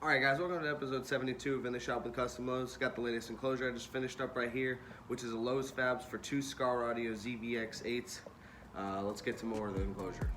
Alright guys, welcome to episode 72 of In the Shop with CustomLowz. Got the latest enclosure I just finished up right here, which is a LowzFabz for two Skar Audio ZVX 8s. Let's get to more of the enclosure.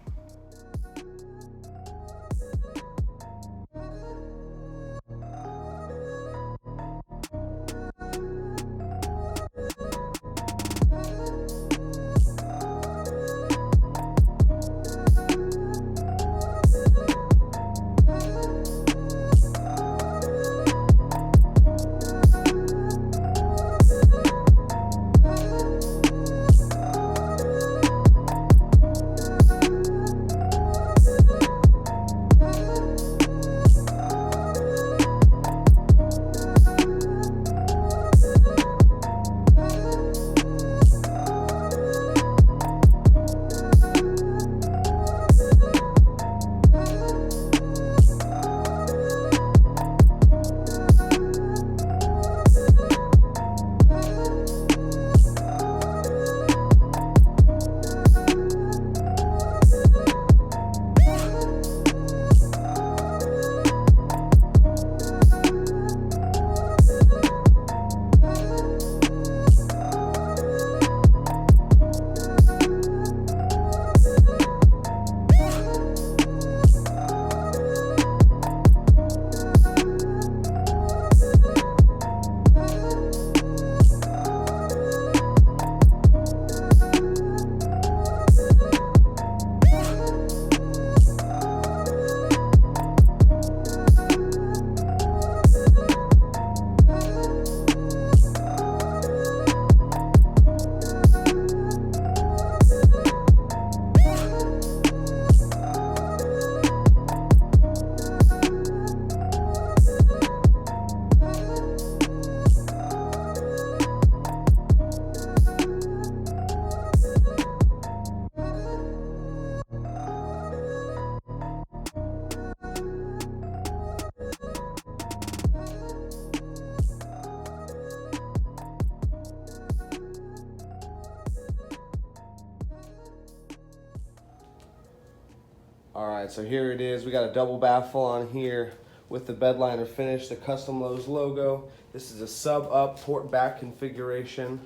Alright, so here it is. We got a double baffle on here with the bed liner finish, the CustomLowz logo. This is a sub up port back configuration.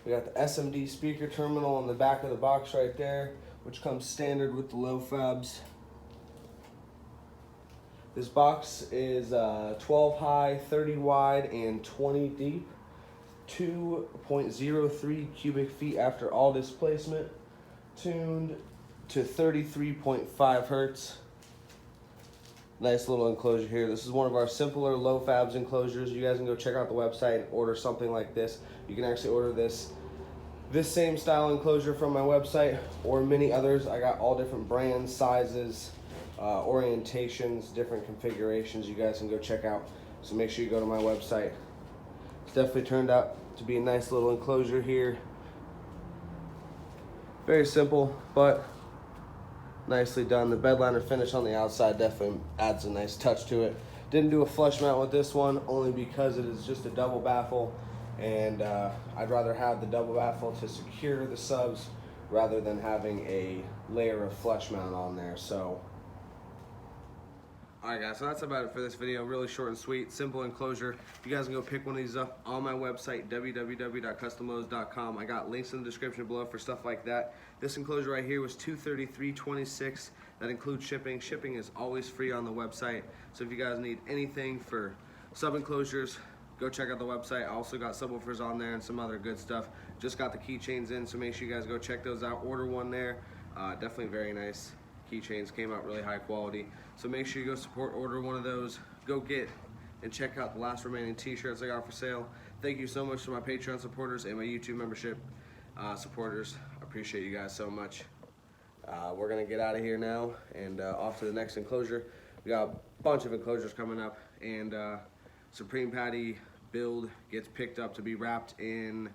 We got the SMD speaker terminal on the back of the box right there, which comes standard with the LowzFabz. This box is 12 high, 30 wide, and 20 deep. 2.03 cubic feet after all displacement. Tuned to 33.5 hertz. Nice little enclosure here. This is one of our simpler LowzFabz enclosures. You guys can go check out the website and order something like this. You can actually order this same style enclosure from my website or many others. I got all different brands, sizes, orientations, different configurations you guys can go check out. So make sure you go to my website. It's definitely turned out to be a nice little enclosure here. Very simple, but nicely done. The bed liner finish on the outside definitely adds a nice touch to it. Didn't do a flush mount with this one only because it is just a double baffle, and I'd rather have the double baffle to secure the subs rather than having a layer of flush mount on there. So alright guys, so that's about it for this video. Really short and sweet, simple enclosure. You guys can go pick one of these up on my website, www.customlowz.com. I got links in the description below for stuff like that. This enclosure right here was $233.26. That includes shipping. Shipping is always free on the website. So if you guys need anything for sub enclosures, go check out the website. I also got subwoofers on there and some other good stuff. Just got the keychains in, so make sure you guys go check those out. Order one there. Definitely very nice. Keychains came out really high quality, so make sure you go support, order one of those. Go get and check out the last remaining t-shirts I got for sale. Thank you so much to my Patreon supporters and my YouTube membership supporters. I appreciate you guys so much. We're gonna get out of here now and off to the next enclosure. We got a bunch of enclosures coming up, and Supreme Patty build gets picked up to be wrapped in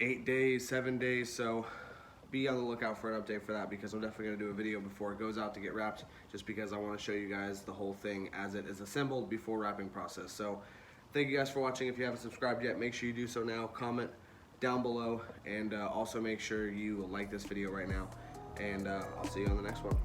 8 days, 7 days, so be on the lookout for an update for that, because I'm definitely going to do a video before it goes out to get wrapped, just because I want to show you guys the whole thing as it is assembled before wrapping process. So thank you guys for watching. If you haven't subscribed yet, make sure you do so now. Comment down below, and also make sure you like this video right now, and I'll see you on the next one.